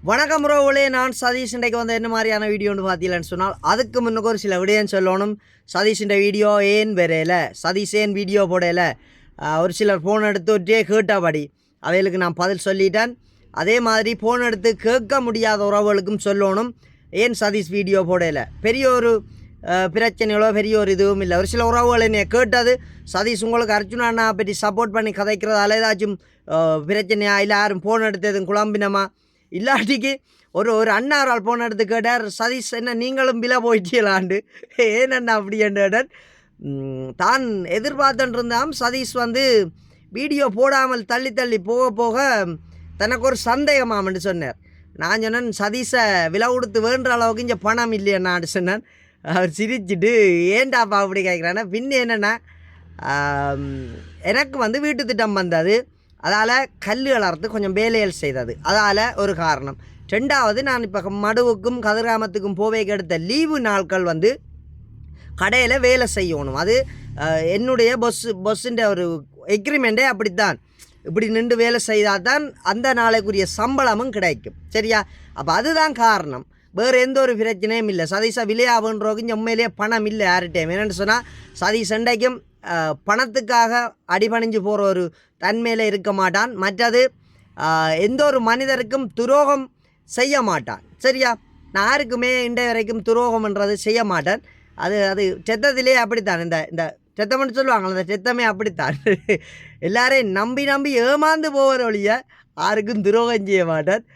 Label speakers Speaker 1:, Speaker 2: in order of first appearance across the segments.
Speaker 1: வணக்கம் ரோவலே, நான் சதீஷ். இன்றைக்கு வந்து என்ன மாதிரியான வீடியோன்னு பார்த்தீங்கன்னு சொன்னால், அதுக்கு முன்னுக்கு ஒரு சில விடயம் சொல்லணும். சதீஷின் வீடியோ ஏன் வரையில, சதீஷ் ஏன் வீடியோ போடையில, ஒரு சிலர் ஃபோன் எடுத்து ஒற்றே கேட்டாபடி அவைகளுக்கு நான் பதில் சொல்லிட்டேன். அதே மாதிரி ஃபோன் எடுத்து கேட்க முடியாத உறவுகளுக்கும் சொல்லணும் ஏன் சதீஷ் வீடியோ போடையில. பெரிய ஒரு பிரச்சனைகளோ பெரிய ஒரு இதுவும் இல்லை. ஒரு சில உறவுகள் என்னை கேட்டது, சதீஷ் உங்களுக்கு அர்ஜுனா அண்ணா பற்றி சப்போர்ட் பண்ணி கதைக்கிறதால ஏதாச்சும் பிரச்சனையா, இல்லை யாரும் ஃபோன் எடுத்ததும் குழம்பினமா, இல்லாட்டிக்கு ஒரு அண்ணாரால் ஃபோன் எடுத்து கேட்டார், சதீஷ் என்ன நீங்களும் பில போயிட்டீங்களாண்டு, ஏனண்ணா அப்படி என்றார். தான் எதிர்பார்த்துருந்தான் சதீஷ் வந்து வீடியோ போடாமல் தள்ளி தள்ளி போக போக தனக்கு ஒரு சந்தேகமாமன்னு சொன்னார். நான் சொன்னேன், சதீஷை விலை கொடுத்து வேண்ட அளவுக்கு இங்கே பணம் இல்லையண்ணான்னு சொன்னேன். அவர் சிரிச்சுட்டு ஏண்டாப்பா அப்படி கேட்குறான்னா, பின்ன என்னென்னா எனக்கு வந்து வீட்டு திட்டம் வந்தது, அதால் கல் வளர்த்து கொஞ்சம் வேலைகள் செய்தது, அதால் ஒரு காரணம். ரெண்டாவது, நான் இப்போ மடுவுக்கும் கதிராமத்துக்கும் போவேக்கு எடுத்த லீவு நாட்கள் வந்து கடையில் வேலை செய்யணும். அது என்னுடைய பொஸ்ஸுன்ற ஒரு எக்ரிமெண்ட்டே அப்படித்தான். இப்படி நின்று வேலை செய்தால் தான் அந்த நாளைக்குரிய சம்பளமும் கிடைக்கும். சரியா? அப்போ அதுதான் காரணம், வேறு எந்த ஒரு பிரச்சனையும் இல்லை. சதீஷை விளையாடுன்றோக்கு உண்மையிலேயே பணம் இல்லை யார்கிட்டையும். என்னென்னு சொன்னால், சதீஷ் சண்டைக்கும் பணத்துக்காக அடிபணிஞ்சு போகிற ஒரு தன்மையில் இருக்க மாட்டான். மற்றது எந்த ஒரு மனிதருக்கும் துரோகம் செய்ய மாட்டான். சரியா? நான் யாருக்குமே இன்றைய வரைக்கும் துரோகம்ன்றது செய்ய மாட்டேன். அது செத்தத்திலே அப்படித்தான். இந்த செத்தம்னு சொல்லுவாங்களே, அந்த செத்தமே அப்படித்தான். எல்லாரையும் நம்பி ஏமாந்து போகிற ஒழிய யாருக்கும் துரோகம் செய்ய மாட்டான்.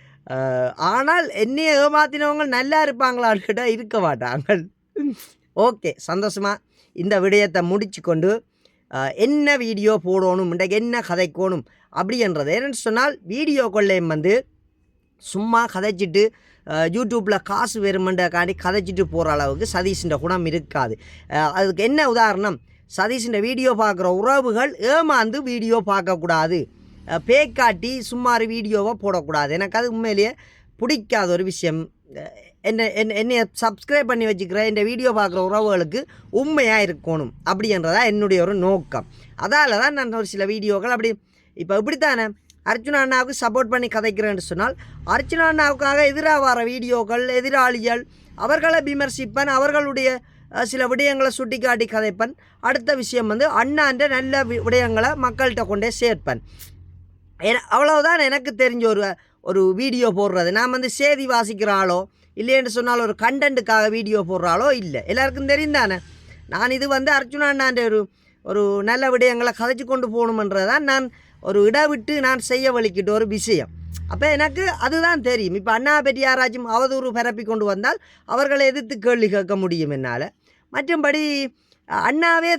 Speaker 1: ஆனால் என்னையே ஏமாத்தினவங்க நல்லா இருப்பாங்களான்னு கேட்டால் இருக்க மாட்டாங்க. ஓகே, சந்தோஷமாக இந்த விடயத்தை முடிச்சு கொண்டு என்ன வீடியோ போடணும், இன்றைக்கு என்ன கதைக்கணும் அப்படின்றது. என்னென்னு சொன்னால், வீடியோக்குள்ளேயும் வந்து சும்மா கதைச்சிட்டு யூடியூப்பில் காசு வருமென்றக்காண்டி கதைச்சிட்டு போகிற அளவுக்கு சதீஷின் குணம் இருக்காது. அதுக்கு என்ன உதாரணம், சதீஷின் வீடியோ பார்க்குற உறவுகள் ஏமாந்து வீடியோ பார்க்கக்கூடாது, பேக்காட்டி சும்மாறு வீடியோவை போடக்கூடாது. எனக்கு அது உண்மையிலேயே பிடிக்காத ஒரு விஷயம். என்னை சப்ஸ்கிரைப் பண்ணி வச்சுக்கிற இந்த வீடியோ பார்க்குற உறவுகளுக்கு உண்மையாக இருக்கணும் அப்படின்றதா என்னுடைய ஒரு நோக்கம். அதால் தான் நான் ஒரு சில வீடியோக்கள் அப்படி இப்போ இப்படித்தானே அர்ஜுனா அண்ணாவுக்கு சப்போர்ட் பண்ணி கதைக்கிறேன்னு சொன்னால், அர்ஜுனா அண்ணாவுக்காக எதிராக வர வீடியோக்கள், எதிராளிகள், அவர்களை விமர்சிப்பேன், அவர்களுடைய சில விடயங்களை சுட்டி காட்டி கதைப்பேன். அடுத்த விஷயம் வந்து அண்ணான்ற நல்ல விடயங்களை மக்கள்கிட்ட கொண்டே சேர்ப்பேன். அவ்வளவுதான் எனக்கு தெரிஞ்ச ஒரு வீடியோ போடுறது. நான் வந்து செய்தி வாசிக்கிற ஆளோ இல்லைன்னு சொன்னால் ஒரு கண்டென்ட்டுக்காக வீடியோ போடுறாளோ இல்லை, எல்லாருக்கும் தெரிந்தானே. நான் இது வந்து அர்ஜுனா அண்ணான்ற ஒரு நல்ல விடயங்களை கதைச்சு கொண்டு போகணுமன்றதான் நான் ஒரு விட்டு நான் செய்ய வலிக்கிட்ட ஒரு விஷயம். அப்போ எனக்கு அதுதான் தெரியும். இப்போ அண்ணா பற்றி யாராச்சும் அவதூறு பரப்பி கொண்டு வந்தால் அவர்களை எதிர்த்து கேள்வி கேட்க முடியும் என்னால். மற்றும்படி அண்ணாவே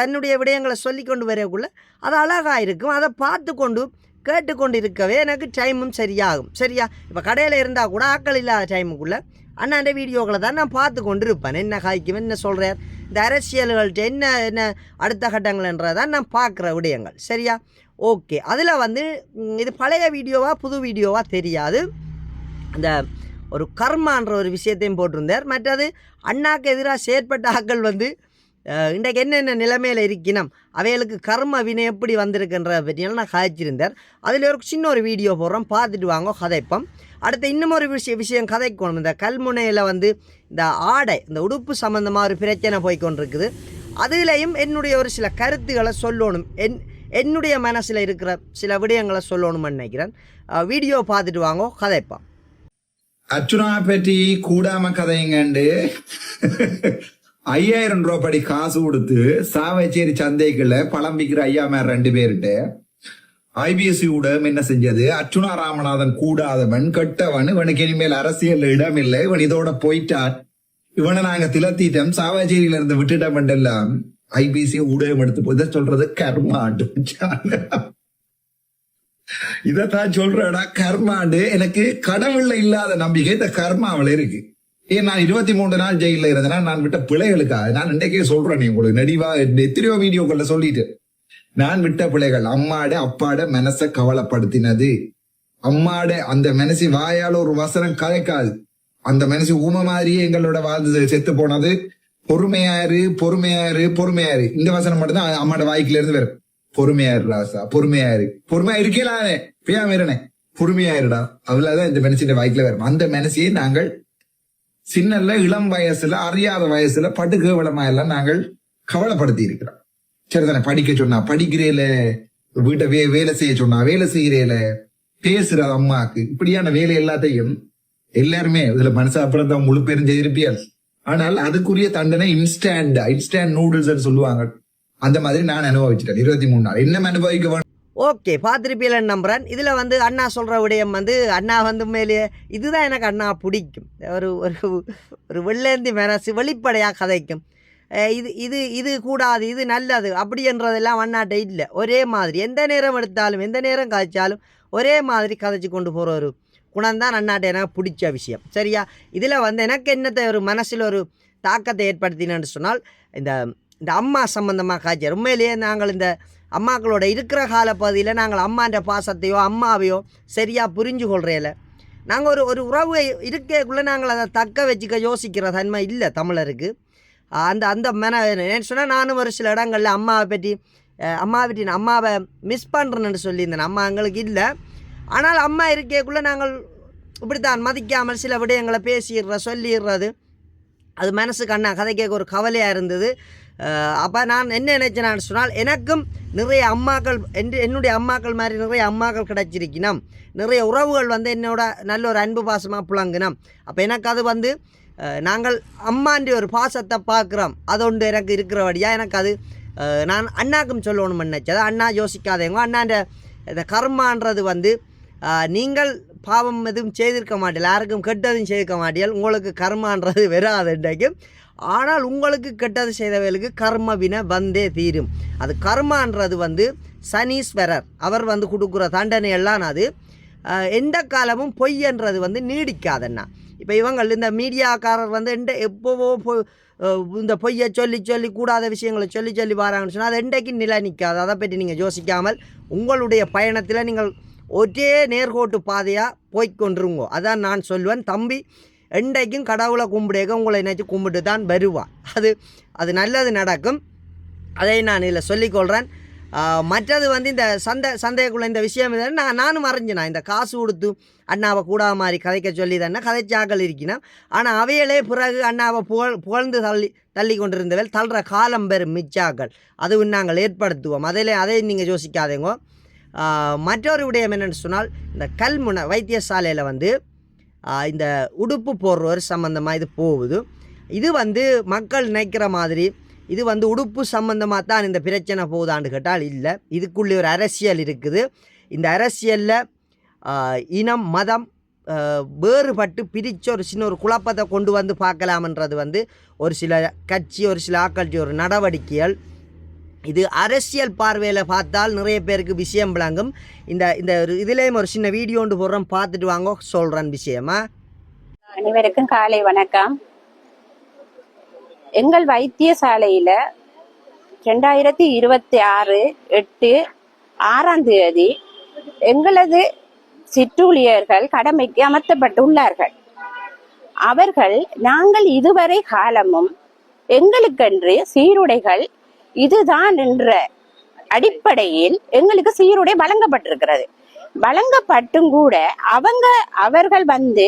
Speaker 1: தன்னுடைய விடயங்களை சொல்லி கொண்டு வரக்குள்ள அது அழகாக இருக்கும். அதை பார்த்து கொண்டு கேட்டுக்கொண்டு இருக்கவே எனக்கு டைமும் சரியாகும். சரியா? இப்போ கடையில் இருந்தால் கூட ஆக்கள் இல்லாத டைமுக்குள்ளே அண்ணாண்ட வீடியோக்களை தான் நான் பார்த்து கொண்டு இருப்பேன். என்ன காய்க்கும், என்ன சொல்கிறார், இந்த அரசியல்கள்ட்ட என்ன அடுத்த கட்டங்கள்ன்றதான் நான் பார்க்குற விடயங்கள். சரியா? ஓகே, அதில் வந்து இது பழைய வீடியோவா புது வீடியோவா தெரியாது. அந்த ஒரு கர்மான்ற ஒரு விஷயத்தையும் போட்டிருந்தார். மற்றது அண்ணாக்கு எதிராக செயற்பட்ட ஆக்கள் வந்து இன்றைக்கு என்னென்ன நிலைமையில் இருக்கணும், அவைகளுக்கு கர்ம வினை எப்படி வந்திருக்குன்றதை பற்றியெல்லாம் நான் காய்ச்சிருந்தார். அதில் ஒரு சின்ன ஒரு வீடியோ போடுறோம், பார்த்துட்டு வாங்க கதைப்போம். அடுத்து இன்னும் ஒரு விஷயம் கதைக்கணும். இந்த கல்முனையில் வந்து இந்த ஆடை, இந்த உடுப்பு சம்மந்தமாக ஒரு பிரச்சனை போய்கொண்டிருக்குது. அதுலேயும் என்னுடைய ஒரு சில கருத்துக்களை சொல்லணும், என்னுடைய மனசில் இருக்கிற சில விடயங்களை சொல்லணும்னு நினைக்கிறேன். வீடியோ பார்த்துட்டு வாங்க கதைப்போம்.
Speaker 2: அர்ச்சுனா பற்றி கூடாம கதைங்கண்டு 5000 ரூபாய் படி காசு கொடுத்து சாவச்சேரி சந்தைக்குள்ள பழம் விற்கிற ஐயா மேல 2 பேருட்டு ஐபிஎஸ்சி ஊடகம் என்ன செஞ்சது, அர்ச்சுனா ராமநாதன் கூடாதவன் கெட்டவன், இவனுக்கு இனிமேல் அரசியல் இடம் இல்லை, இவன் இதோட போயிட்டான், இவனை நாங்க திலத்திட்டோம், சாவச்சேரியில இருந்து விட்டுட்டோம் எல்லாம் ஐபிஎஸ்சி ஊடகம் எடுத்து போய் சொல்றது கர்மாண்டு. இதத்தான் சொல்றடா கர்மாண்டு. எனக்கு கடவுள்ல இல்லாத நம்பிக்கை இந்த கர்மாவில இருக்கு. ஏன் நான் 23 நாள் ஜெயில இருந்தேன்னா நான் விட்ட பிள்ளைகளுக்காக நான் இன்றைக்கே சொல்றேன். உங்களுக்கு நடிவா எத்தனையோ வீடியோக்கள்ல சொல்லிட்டு, நான் விட்ட பிள்ளைகள் அம்மாட அப்பாட மனசை கவலைப்படுத்தினது. அம்மாட அந்த மனசு வாயால ஒரு வசனம் கதைக்காது, அந்த மனசு ஊம மாதிரியே எங்களோட வாழ்ந்து செத்து போனது. பொறுமையாரு பொறுமையாரு பொறுமையாரு, இந்த வசனம் மட்டும்தான் அம்மாட வாய்க்குல இருந்து வரும். பொறுமையாரு ராசா, பொறுமையாரு, பொறுமையா இருக்கலானே, பியாம இருனே, பொறுமையாயிருடா அவ்வளவுதான் இந்த மனசின் வாய்க்குல வரும். அந்த மனசையே நாங்கள் சின்னல்ல இளம் வயசுல அறியாத வயசுல படுகேவலமா எல்லாம் நாங்கள் கவலைப்படுத்தி இருக்கிறோம். சரிதானே, படிக்க சொன்னா படிக்கிறேல, வீட்டை வேலை செய்ய சொன்னா வேலை செய்யறேல, பேசுற அம்மாக்கு இப்படியான வேலை எல்லாத்தையும் எல்லாருமே இதுல மனசா அப்புறம் தான் முழு பேரும் செய்திருப்பியால். ஆனால் அதுக்குரிய தண்டனை இன்ஸ்டன்ட் நூடுல்ஸ் சொல்லுவாங்க. அந்த மாதிரி நான் அனுபவிச்சிட்டேன் 23 நாள். என்ன அனுபவிக்க வேணும்.
Speaker 1: ஓகே, பார்த்துருப்பீங்கன்னு நம்புகிறேன். இதில் வந்து அண்ணா சொல்கிற விடயம் வந்து அண்ணா வந்து மேலேயே இதுதான் எனக்கு அண்ணா பிடிக்கும். ஒரு ஒரு ஒரு வெள்ளேந்தி மனசு வெளிப்படையாக கதைக்கும். இது இது இது கூடாது, இது நல்லது அப்படின்றதெல்லாம் அண்ணாட்ட இல்லை. ஒரே மாதிரி எந்த நேரம் எடுத்தாலும் எந்த நேரம் கதைச்சாலும் ஒரே மாதிரி கதைச்சி கொண்டு போகிற ஒரு குணம்தான் அண்ணாட்ட எனக்கு பிடிச்ச விஷயம். சரியா, இதில் வந்து எனக்கு என்னத்தை ஒரு மனசில் ஒரு தாக்கத்தை ஏற்படுத்தினு சொன்னால் இந்த இந்த அம்மா சம்பந்தமாக காய்ச்சி உண்மையிலேயே நாங்கள் இந்த அம்மாக்களோட இருக்கிற காலப்பகுதியில் நாங்கள் அம்மான்ற பாசத்தையோ அம்மாவையோ சரியாக புரிஞ்சு கொள்றையில நாங்கள் ஒரு உறவு இருக்கக்குள்ளே நாங்கள் அதை தக்க வச்சுக்க யோசிக்கிற தன்மை இல்லை தமிழருக்கு. அந்த அந்த என்ன சொன்னால் நானும் ஒரு சில இடங்களில் அம்மாவை மிஸ் பண்ணுறேன்னு சொல்லியிருந்தேன். அம்மா எங்களுக்கு இல்லை, ஆனால் அம்மா இருக்கக்குள்ளே நாங்கள் இப்படித்தான் மதிக்காமல் சில விடயங்களை சொல்லிடுறது அது மனசுக்கு அண்ணா கதை கேட்க ஒரு கவலையாக இருந்தது. அப்போ நான் என்ன நினைச்சேன்னு சொன்னால் எனக்கும் நிறைய அம்மாக்கள் என்னுடைய அம்மாக்கள் மாதிரி நிறைய அம்மாக்கள் கிடச்சிருக்கணும், நிறைய உறவுகள் வந்து என்னோட நல்ல ஒரு அன்பு பாசமாக புழங்கினோம். அப்போ எனக்கு அது வந்து நாங்கள் அம்மான்ற ஒரு பாசத்தை பார்க்குறோம், அது ஒன்று எனக்கு இருக்கிறபடியாக எனக்கு அது நான் அண்ணாக்கும் சொல்லணும்னு நினச்சது. அண்ணா யோசிக்காதேங்க, அண்ணான்ற இந்த கர்மான்றது வந்து நீங்கள் பாவம் எதுவும் செய்திருக்க மாட்டீங்க, யாருக்கும் கெட்டதும் செய்திருக்க மாட்டீங்க, உங்களுக்கு கர்மான்றது வராது இன்றைக்கும். ஆனால் உங்களுக்கு கெட்டது செய்தவர்களுக்கு கர்ம வினை வந்தே தீரும். அது கர்மான்றது வந்து சனீஸ்வரர் அவர் வந்து கொடுக்குற தண்டனை எல்லாம் அது எந்த காலமும் பொய்யன்றது வந்து நீடிக்காதண்ணா. இப்போ இவங்கள் இந்த மீடியாக்காரர் வந்து எப்போவோ இந்த பொய்யை சொல்லி கூடாத விஷயங்களை சொல்லி வராங்கன்னு சொன்னால் அது என்றைக்கு நிலை நிற்காது. அதை பற்றி நீங்கள் யோசிக்காமல் உங்களுடைய பயணத்தில் நீங்கள் ஒரே நேர்கோட்டு பாதையாக போய்கொண்டிருங்கோ. அதான் நான் சொல்லுவேன். தம்பி என்றைக்கும் கடவுளை கும்பிடுக உங்களை நினச்சி கும்பிட்டு தான் வருவான். அது நல்லது நடக்கும். அதை நான் இதில் சொல்லிக்கொள்கிறேன். மற்றது வந்து இந்த சந்தைக்குள்ளே இந்த விஷயம் நானும் அறிஞ்சினா இந்த காசு கொடுத்து அண்ணாவை கூட மாதிரி கதைக்க சொல்லி தானே கதைச்சாக்கள் இருக்கினா. ஆனால் அவையிலே பிறகு அண்ணாவை புகழ்ந்து தள்ளி கொண்டிருந்தவள் தள்ளுற காலம் பெறும் மிச்சாக்கள் அதுவும் நாங்கள் ஏற்படுத்துவோம். அதை நீங்கள் யோசிக்காதேங்கோ. மற்றொரு விடயம் என்னென்னு சொன்னால் இந்த கல்முனை வைத்தியசாலையில் வந்து இந்த உடுப்பு போடுறவர் சம்மந்தமாக இது போகுது. இது வந்து மக்கள் நினைக்கிற மாதிரி இது வந்து உடுப்பு சம்மந்தமாக தான் இந்த பிரச்சனை போகுதான்னு கேட்டால் இல்லை. இதுக்குள்ளே ஒரு அரசியல் இருக்குது. இந்த அரசியலில் இனம் மதம் வேறுபட்டு பிரித்து ஒரு சின்ன ஒரு குழப்பத்தை கொண்டு வந்து பார்க்கலாம்ன்றது வந்து ஒரு சில கட்சி ஒரு சில ஆக்கட்சி ஒரு நடவடிக்கைகள். இது அரசியல் பார்வையில் பார்த்தால் நிறைய பேருக்கு விஷயம் விளங்கும். இந்த இதுலேயும் ஒரு சின்ன வீடியோ ஒன்று போடுறோம், பார்த்துட்டு வாங்க சொல்கிறேன் விஷயமா.
Speaker 3: அனைவருக்கும் காலை வணக்கம். எங்கள் வைத்தியசாலையில் 2026/8/6 எங்களது சிற்றூழியர்கள் கடமைக்கு அமர்த்தப்பட்டுள்ளார்கள். அவர்கள் நாங்கள் இதுவரை காலமும் எங்களுக்கென்று சீருடைகள் இதுதான் என்ற அடிப்படையில் எங்களுக்கு சீருடை வழங்கப்பட்டிருக்கிறது. வழங்கப்பட்டும் கூட அவர்கள் வந்து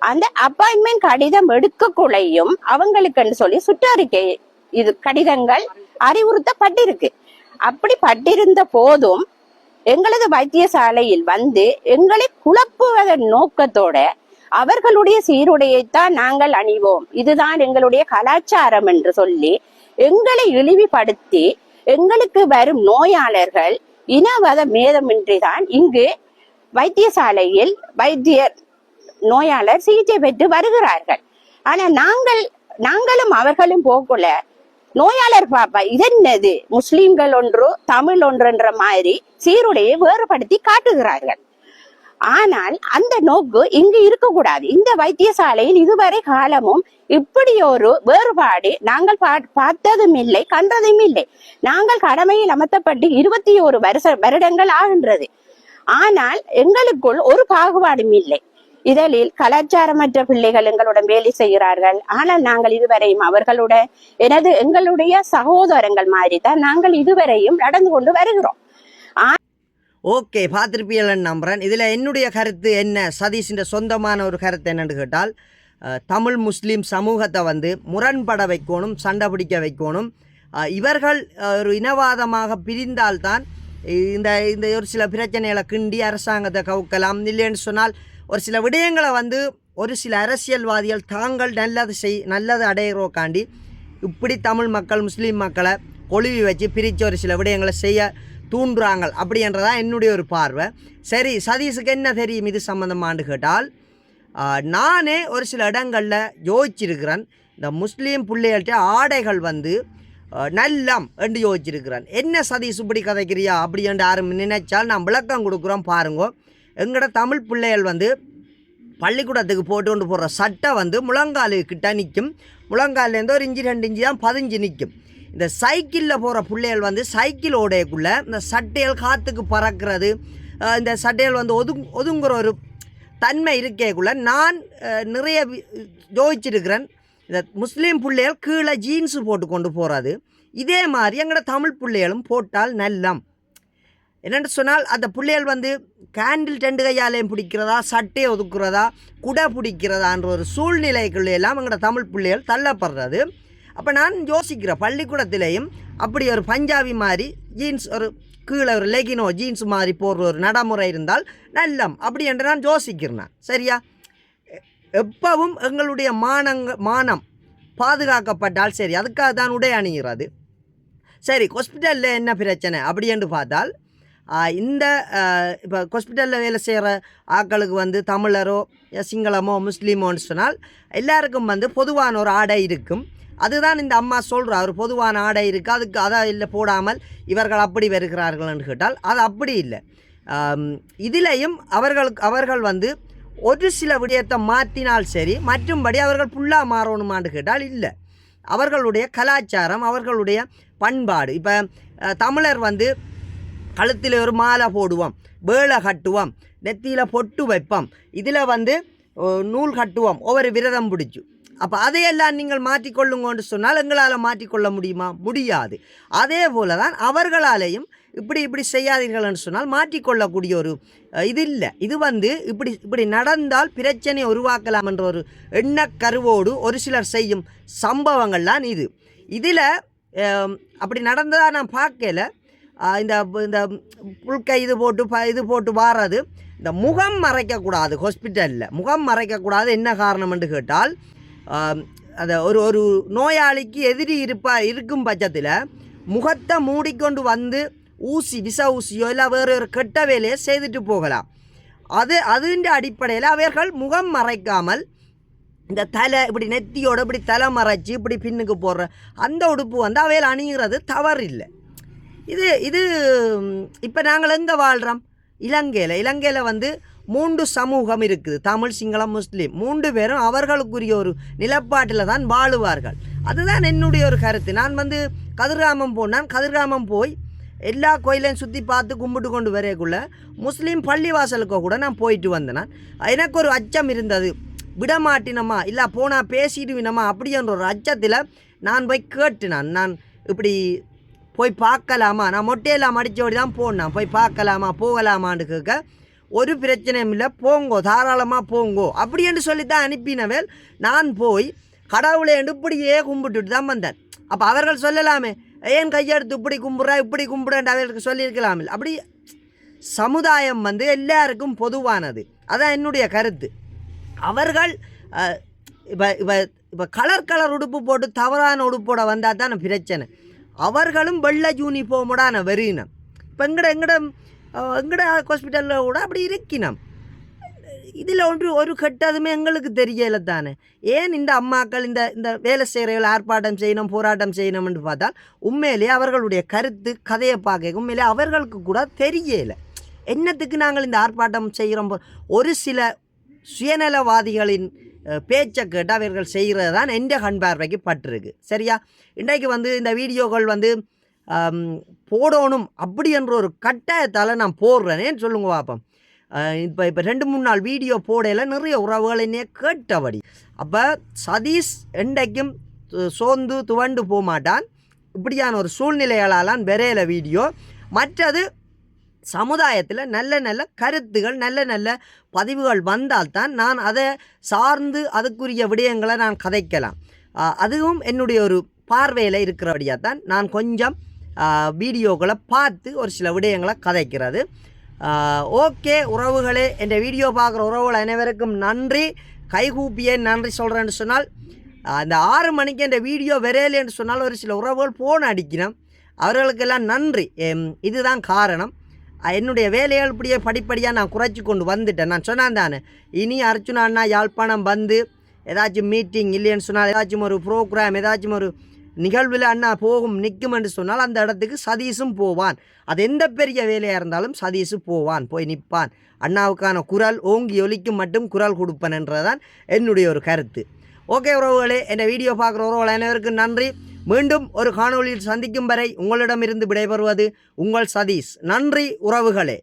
Speaker 3: அந்த அப்பாயின்மெண்ட் கடிதம் எடுக்கக்குள்ளையும் அவங்களுக்குன்னு சொல்லி சுற்றறிக்கை இது கடிதங்கள் அறிவுறுத்தப்பட்டிருக்கு. அப்படி பட்டிருந்த போதும் எங்களது வைத்தியசாலையில் வந்து எங்களை குழப்புவதன் நோக்கத்தோட அவர்களுடைய சீருடையைத்தான் நாங்கள் அணிவோம், இதுதான் எங்களுடைய கலாச்சாரம் என்று சொல்லி எங்களை இழிவுபடுத்தி எங்களுக்கு வரும் நோயாளர்கள் இனவத மேதமின்றிதான் இங்கு வைத்தியசாலையில் நோயாளர் சிகிச்சை பெற்று வருகிறார்கள். ஆனா நாங்களும் அவர்களும் போக்குள்ள நோயாளர் பாப்பா இதென்னது முஸ்லிம்கள் ஒன்று தமிழ் ஒன்றுன்ற மாதிரி சீருடையை வேறுபடுத்தி காட்டுகிறார்கள். ஆனால் அந்த நோக்கு இங்கு இருக்கக்கூடாது. இந்த வைத்தியசாலையில் இதுவரை காலமும் இப்படி ஒரு வேறுபாடு நாங்கள் பார்த்ததும் இல்லை, கண்டதும் இல்லை. நாங்கள் கடமையில் அமர்த்தப்பட்டு 21 வருடங்கள் ஆகின்றது. ஆனால் எங்களுக்குள் ஒரு பாகுபாடும் இல்லை. இதழில் கலாச்சாரமற்ற பிள்ளைகள் எங்களுடன் வேலை செய்கிறார்கள். ஆனால் நாங்கள் இதுவரையும் அவர்களுடன் எங்களுடைய சகோதரங்கள் மாதிரி தான் நாங்கள் இதுவரையும் நடந்து கொண்டு வருகிறோம்.
Speaker 1: ஓகே, பார்த்துருப்பீங்கன்னு நம்புகிறேன். இதில் என்னுடைய கருத்து என்ன, சதீஷின் சொந்தமான ஒரு கருத்து என்னென்னு கேட்டால், தமிழ் முஸ்லீம் சமூகத்தை வந்து முரண்பட வைக்கணும், சண்டை பிடிக்க வைக்கணும். இவர்கள் ஒரு இனவாதமாக பிரிந்தால்தான் இந்த இந்த ஒரு சில பிரச்சனைகளை கிண்டி அரசாங்கத்தை கவுக்கலாம். இல்லைன்னு சொன்னால் ஒரு சில விடயங்களை வந்து ஒரு சில அரசியல்வாதிகள் தாங்கள் நல்லது அடையிறோக்காண்டி இப்படி தமிழ் மக்கள் முஸ்லீம் மக்களை கொழுவி வச்சு பிரித்து ஒரு சில விடயங்களை செய்ய தூண்டுறாங்க. அப்படின்றதான் என்னுடைய ஒரு பார்வை. சரி, சதீஷுக்கு என்ன தெரியும் இது சம்மந்தமானு கேட்டால், நானே ஒரு சில இடங்களில் யோசிச்சிருக்கிறேன். இந்த முஸ்லீம் பிள்ளைகள்கிட்ட ஆடைகள் வந்து நல்லம் என்று யோசிச்சிருக்கிறேன். என்ன சதீஷ் இப்படி கதைக்கிறியா அப்படின்ட்டு யாரும் நினைச்சால் நான் விளக்கம் கொடுக்குறோம் பாருங்க. எங்களோட தமிழ் பிள்ளைகள் வந்து பள்ளிக்கூடத்துக்கு போட்டு போடுற சட்டை வந்து முழங்காலுக்கிட்ட நிற்கும். முழங்கால்லேருந்து ஒரு 1-2 இன்ச்சு தான் 15 நிற்கும். இந்த சைக்கிளில் போகிற பிள்ளைகள் வந்து சைக்கிள் ஓடையக்குள்ளே இந்த சட்டைகள் காற்றுக்கு பறக்கிறது, இந்த சட்டைகள் வந்து ஒதுங்குற ஒரு தன்மை இருக்கேக்குள்ளே நான் நிறைய யோசிச்சிருக்கிறேன். இந்த முஸ்லீம் பிள்ளைகள் கீழே ஜீன்ஸு போட்டு கொண்டு போகிறது. இதே மாதிரி எங்களோட தமிழ் பிள்ளைகளும் போட்டால் நல்லம். என்னென்னு சொன்னால் அந்த பிள்ளைகள் வந்து கேண்டில் 2 கையாலையும் பிடிக்கிறதா, சட்டையை ஒதுக்குறதா, குடை பிடிக்கிறதான்ற ஒரு சூழ்நிலைக்குள்ளெல்லாம் எங்களோட தமிழ் பிள்ளைகள் தள்ளப்படுறது. அப்போ நான் யோசிக்கிறேன், பள்ளிக்கூடத்திலேயும் அப்படி ஒரு பஞ்சாபி மாதிரி ஜீன்ஸ், ஒரு கீழே ஒரு லெகினோ ஜீன்ஸ் மாதிரி போடுற ஒரு நடைமுறை இருந்தால் நல்லம் அப்படி என்று நான் யோசிக்கிறேன். சரியா? எப்பவும் எங்களுடைய மானம் பாதுகாக்கப்பட்டால் சரி, அதுக்காக தான் உடை அணிகிறது. சரி, ஹாஸ்பிட்டலில் என்ன பிரச்சனை அப்படி என்று பார்த்தால், இந்த இப்போ ஹாஸ்பிட்டலில் வேலை செய்கிற ஆட்களுக்கு வந்து தமிழரோ சிங்களமோ முஸ்லீமோன்னு சொன்னால் எல்லாருக்கும் வந்து பொதுவான ஒரு ஆடை இருக்கும். அதுதான் இந்த அம்மா சொல்கிறா, ஒரு பொதுவான ஆடை இருக்குது, அதுக்கு அதை இல்லை போடாமல் இவர்கள் அப்படி வருகிறார்கள்னு கேட்டால் அது அப்படி இல்லை. இதிலையும் அவர்கள் வந்து ஒரு சில விடயத்தை மாற்றினால் சரி, மற்றும்படி அவர்கள் ஃபுல்லாக மாறணுமான்னு கேட்டால் இல்லை. அவர்களுடைய கலாச்சாரம், அவர்களுடைய பண்பாடு. இப்போ தமிழர் வந்து கழுத்தில் ஒரு மாலை போடுவோம், வேலை கட்டுவோம், நெத்தியில் பொட்டு வைப்போம், இதில் வந்து நூல் கட்டுவோம், ஒவ்வொரு விரதம் பிடிச்சி. அப்போ அதையெல்லாம் நீங்கள் மாற்றிக்கொள்ளுங்கன்னு சொன்னால் எங்களால் மாற்றிக்கொள்ள முடியுமா? முடியாது. அதே போல தான் அவர்களாலேயும் இப்படி செய்யாதீர்கள்னு சொன்னால் மாற்றிக்கொள்ளக்கூடிய ஒரு இது இல்லை. இது வந்து இப்படி நடந்தால் பிரச்சனையை உருவாக்கலாம் என்ற ஒரு எண்ணக்கருவோடு ஒரு சிலர் செய்யும் சம்பவங்கள்லாம் இது. இதில் அப்படி நடந்ததாக நான் பார்க்கல. இந்த புல்கை இது போட்டு வாரது, இந்த முகம் மறைக்கக்கூடாது. ஹாஸ்பிட்டலில் முகம் மறைக்கக்கூடாது. என்ன காரணம் என்று கேட்டால், அந்த ஒரு நோயாளிக்கு எதிரி இருக்கும் பட்சத்தில் முகத்தை மூடிக்கொண்டு வந்து விச ஊசியோ இல்லை வேறு ஒரு கெட்ட வேலையை செய்துட்டு போகலாம். அதுன்ற அடிப்படையில் அவர்கள் முகம் மறைக்காமல் இந்த தலை இப்படி நெத்தியோடு இப்படி தலை மறைச்சி இப்படி பின்னுக்கு போடுற அந்த உடுப்பு வந்து அவையில் அணிகிறது தவறில்லை. இது இப்போ நாங்கள் எங்கே வாழ்கிறோம்? இலங்கையில் வந்து 3 சமூகம் இருக்குது, தமிழ் சிங்களம் முஸ்லீம். 3 பேரும் அவர்களுக்குரிய ஒரு நிலப்பாட்டில் தான் வாழுவார்கள். அதுதான் என்னுடைய ஒரு கருத்து. நான் வந்து கதிர்காமம் போய் எல்லா கோயிலையும் சுற்றி பார்த்து கும்பிட்டு கொண்டு வரக்குள்ள முஸ்லீம் பள்ளிவாசலுக்கோ கூட நான் போயிட்டு வந்தேன். எனக்கு ஒரு அச்சம் இருந்தது, விடமாட்டினமா இல்லை போனால் பேசிடுவினமா அப்படின்ற ஒரு அச்சத்தில் நான் போய் கேட்டுனான், நான் இப்படி போய் பார்க்கலாமா, நான் மொட்டையெல்லாம் அடித்தபடி தான் போனேன், போய் பார்க்கலாமா போகலாமான்னு கேட்க ஒரு பிரச்சனையும் இல்லை, போங்கோ தாராளமாக போங்கோ அப்படி என்று சொல்லித்தான் அனுப்பினவேல். நான் போய் கடவுளை இப்படியே கும்பிட்டுட்டு தான் வந்தேன். அப்போ அவர்கள் சொல்லலாமே, ஏன் கையெடுத்து இப்படி கும்பிட்றேன் அவர்களுக்கு சொல்லியிருக்கலாமே. அப்படி சமுதாயம் வந்து எல்லாருக்கும் பொதுவானது. அதான் என்னுடைய கருத்து. அவர்கள் இப்போ கலர் உடுப்பு போட்டு தவறான உடுப்போட வந்தால் தான் பிரச்சனை. அவர்களும் வெள்ளை யூனிஃபார்மோட வெறியினம். இப்போ எங்கட ஹாஸ்பிட்டலில் கூட அப்படி இருக்கினோம். இதில் ஒரு கெட்டதுமே எங்களுக்கு தெரியலை தானே. ஏன் இந்த அம்மாக்கள் இந்த வேலை செய்கிறவர்கள் ஆர்ப்பாட்டம் செய்யணும், போராட்டம் செய்யணும்னு பார்த்தால் உண்மையிலே அவர்களுடைய கருத்து கதையை பார்க்க உண்மையிலே அவர்களுக்கு கூட தெரியலை. என்னத்துக்கு நாங்கள் இந்த ஆர்ப்பாட்டம் செய்கிறோம்? ஒரு சில சுயநலவாதிகளின் பேச்சை கேட்டு அவர்கள் செய்கிறது தான் எந்த கண் பார்வைக்கு பட்டிருக்கு. சரியா? இன்றைக்கு வந்து இந்த வீடியோக்கள் வந்து போடணும் அப்படி என்ற ஒரு கட்டாயத்தால் நான் போடுறேனேன்னு சொல்லுங்க பார்ப்போம். இப்போ 2-3 நாள் வீடியோ போடையில் நிறைய உறவுகள் என்னையே கேட்டபடி. அப்போ சதீஷ் என்றைக்கும் சோர்ந்து துவண்டு போக மாட்டான். இப்படியான ஒரு சூழ்நிலைகளாலான் விரையில வீடியோ. மற்றது, சமுதாயத்தில் நல்ல நல்ல கருத்துகள் நல்ல நல்ல பதிவுகள் வந்தால்தான் நான் அதை சார்ந்து அதுக்குரிய விடயங்களை நான் கதைக்கலாம். அதுவும் என்னுடைய ஒரு பார்வையில் இருக்கிறபடியாக தான் நான் கொஞ்சம் வீடியோக்களை பார்த்து ஒரு சில விடயங்களை கதைக்கிறது. ஓகே உறவுகளே, என் வீடியோ பார்க்குற உறவுகள் அனைவருக்கும் நன்றி. கைகூப்பியே நன்றி சொல்கிறேன்னு சொன்னால், அந்த 6 மணிக்கு என் வீடியோ வரையிலேன்னு சொன்னால் ஒரு சில உறவுகள் ஃபோன் அடிக்கணும். அவர்களுக்கெல்லாம் நன்றி. இதுதான் காரணம். என்னுடைய வேலைகள் இப்படியே படிப்படியாக நான் குறைச்சி கொண்டு வந்துட்டேன். நான் சொன்னான் தானே, இனி அர்ச்சுனா அண்ணா யாழ்ப்பாணம் வந்து ஏதாச்சும் மீட்டிங் இல்லைன்னு சொன்னால், ஏதாச்சும் ஒரு ப்ரோக்ராம் ஏதாச்சும் ஒரு நிகழ்வில் அண்ணா போகும் நிற்கும் என்று சொன்னால் அந்த இடத்துக்கு சதீஷும் போவான். அது எந்த பெரிய வேலையாக இருந்தாலும் சதீஷு போவான், போய் நிற்பான். அண்ணாவுக்கான குரல் ஓங்கி ஒலிக்கும் மட்டும் குரல் கொடுப்பேன் என்றதான் என்னுடைய ஒரு கருத்து. ஓகே உறவுகளே, என் வீடியோ பார்க்குற உறவுகள் அனைவருக்கும் நன்றி. மீண்டும் ஒரு காணொளியில் சந்திக்கும் வரை உங்களிடமிருந்து விடைபெறுவது உங்கள் சதீஷ். நன்றி உறவுகளே.